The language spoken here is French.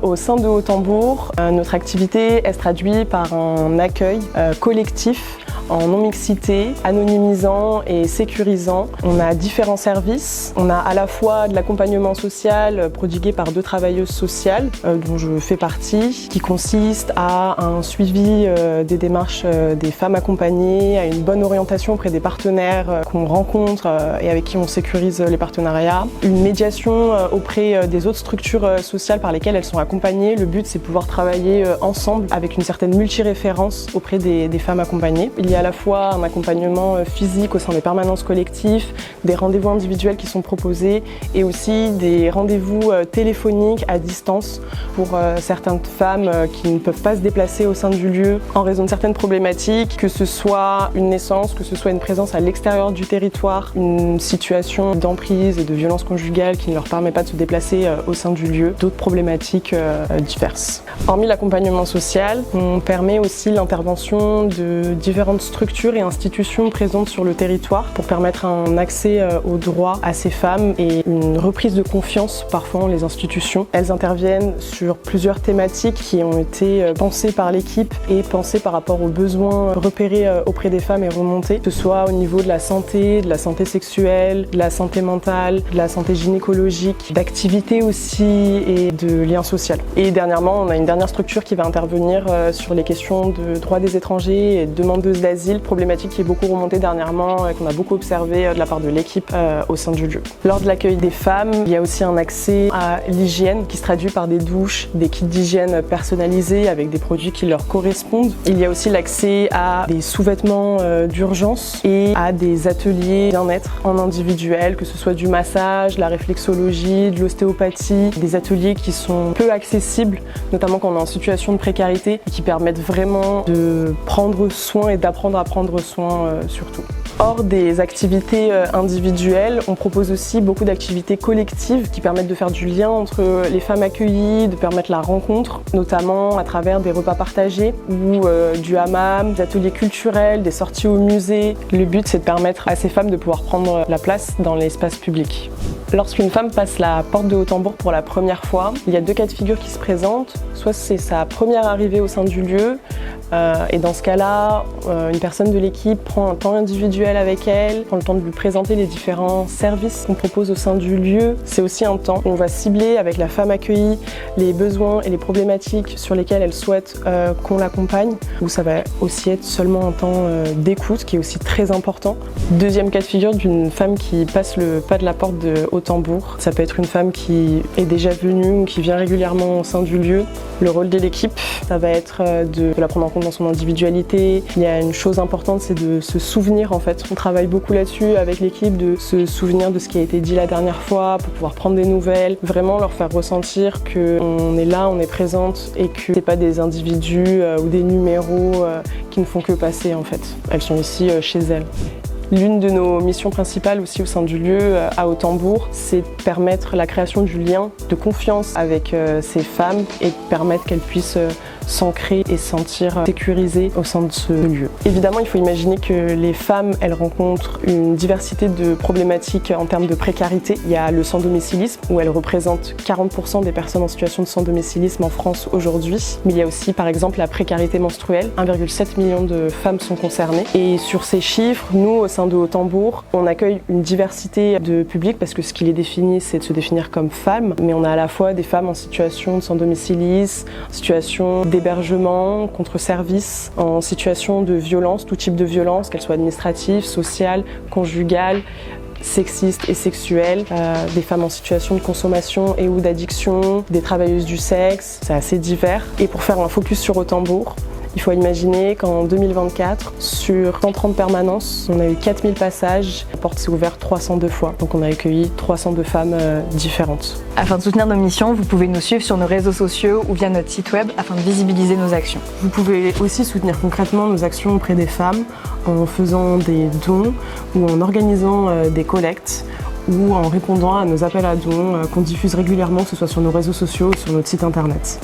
Au sein de Haut-Tambour, notre activité elle se traduit par un accueil collectif en non-mixité, anonymisant et sécurisant. On a différents services. On a à la fois de l'accompagnement social prodigué par 2 travailleuses sociales, dont je fais partie, qui consiste à un suivi des démarches des femmes accompagnées, à une bonne orientation auprès des partenaires qu'on rencontre et avec qui on sécurise les partenariats, une médiation auprès des autres structures sociales par lesquelles elles sont accompagnées. Le but, c'est de pouvoir travailler ensemble avec une certaine multiréférence auprès des femmes accompagnées. Il y a à la fois un accompagnement physique au sein des permanences collectives, des rendez-vous individuels qui sont proposés et aussi des rendez-vous téléphoniques à distance pour certaines femmes qui ne peuvent pas se déplacer au sein du lieu en raison de certaines problématiques, que ce soit une naissance, que ce soit une présence à l'extérieur du territoire, une situation d'emprise et de violence conjugale qui ne leur permet pas de se déplacer au sein du lieu, d'autres problématiques diverses. Hormis l'accompagnement social, on permet aussi l'intervention de différentes structures et institutions présentes sur le territoire pour permettre un accès aux droits à ces femmes et une reprise de confiance parfois en les institutions. Elles interviennent sur plusieurs thématiques qui ont été pensées par l'équipe et pensées par rapport aux besoins repérés auprès des femmes et remontés, que ce soit au niveau de la santé sexuelle, de la santé mentale, de la santé gynécologique, d'activité aussi et de lien social. Et dernièrement, on a une dernière structure qui va intervenir sur les questions de droits des étrangers et demandeuses d'asile, problématique qui est beaucoup remontée dernièrement et qu'on a beaucoup observé de la part de l'équipe au sein du lieu. Lors de l'accueil des femmes, il y a aussi un accès à l'hygiène qui se traduit par des douches, des kits d'hygiène personnalisés avec des produits qui leur correspondent. Il y a aussi l'accès à des sous-vêtements d'urgence et à des ateliers bien-être en individuel, que ce soit du massage, la réflexologie, de l'ostéopathie, des ateliers qui sont peu accessibles, notamment quand on est en situation de précarité et qui permettent vraiment de prendre soin et d'apprendre à prendre soin surtout. Hors des activités individuelles, on propose aussi beaucoup d'activités collectives qui permettent de faire du lien entre les femmes accueillies, de permettre la rencontre, notamment à travers des repas partagés ou du hammam, des ateliers culturels, des sorties au musée. Le but, c'est de permettre à ces femmes de pouvoir prendre la place dans l'espace public. Lorsqu'une femme passe la porte de Haut-Tambour pour la première fois, il y a 2 cas de figure qui se présentent. Soit c'est sa première arrivée au sein du lieu, et dans ce cas-là, une personne de l'équipe prend un temps individuel avec elle, prend le temps de lui présenter les différents services qu'on propose au sein du lieu. C'est aussi un temps où on va cibler avec la femme accueillie les besoins et les problématiques sur lesquelles elle souhaite qu'on l'accompagne, où ça va aussi être seulement un temps d'écoute qui est aussi très important. Deuxième cas de figure d'une femme qui passe le pas de la porte de Haut-Tambour. Ça peut être une femme qui est déjà venue ou qui vient régulièrement au sein du lieu. Le rôle de l'équipe, ça va être de la prendre en compte dans son individualité. Il y a une chose importante, c'est de se souvenir en fait. On travaille beaucoup là-dessus avec l'équipe, de se souvenir de ce qui a été dit la dernière fois pour pouvoir prendre des nouvelles, vraiment leur faire ressentir qu'on est là, on est présente et que c'est pas des individus ou des numéros qui ne font que passer en fait. Elles sont ici chez elles. L'une de nos missions principales aussi au sein du lieu à Haut-Tambour, c'est de permettre la création du lien de confiance avec ces femmes et de permettre qu'elles puissent s'ancrer et se sentir sécurisées au sein de ce lieu. Évidemment, il faut imaginer que les femmes, elles rencontrent une diversité de problématiques en termes de précarité. Il y a le sans-domicilisme, où elles représentent 40% des personnes en situation de sans-domicilisme en France aujourd'hui. Mais il y a aussi, par exemple, la précarité menstruelle. 1,7 million de femmes sont concernées. Et sur ces chiffres, nous, au sein de Haut-Tambour, on accueille une diversité de publics parce que ce qui les définit, c'est de se définir comme femmes. Mais on a à la fois des femmes en situation de sans-domicilisme, en situation d'hébergement, contre service, en situation de violence, tout type de violence, qu'elle soit administrative, sociale, conjugale, sexiste et sexuelle, des femmes en situation de consommation et ou d'addiction, des travailleuses du sexe, c'est assez divers. Et pour faire un focus sur Haut-Tambour, il faut imaginer qu'en 2024, sur 130 permanences, on a eu 4000 passages. La porte s'est ouverte 302 fois, donc on a accueilli 302 femmes différentes. Afin de soutenir nos missions, vous pouvez nous suivre sur nos réseaux sociaux ou via notre site web afin de visibiliser nos actions. Vous pouvez aussi soutenir concrètement nos actions auprès des femmes en faisant des dons ou en organisant des collectes ou en répondant à nos appels à dons qu'on diffuse régulièrement, que ce soit sur nos réseaux sociaux ou sur notre site internet.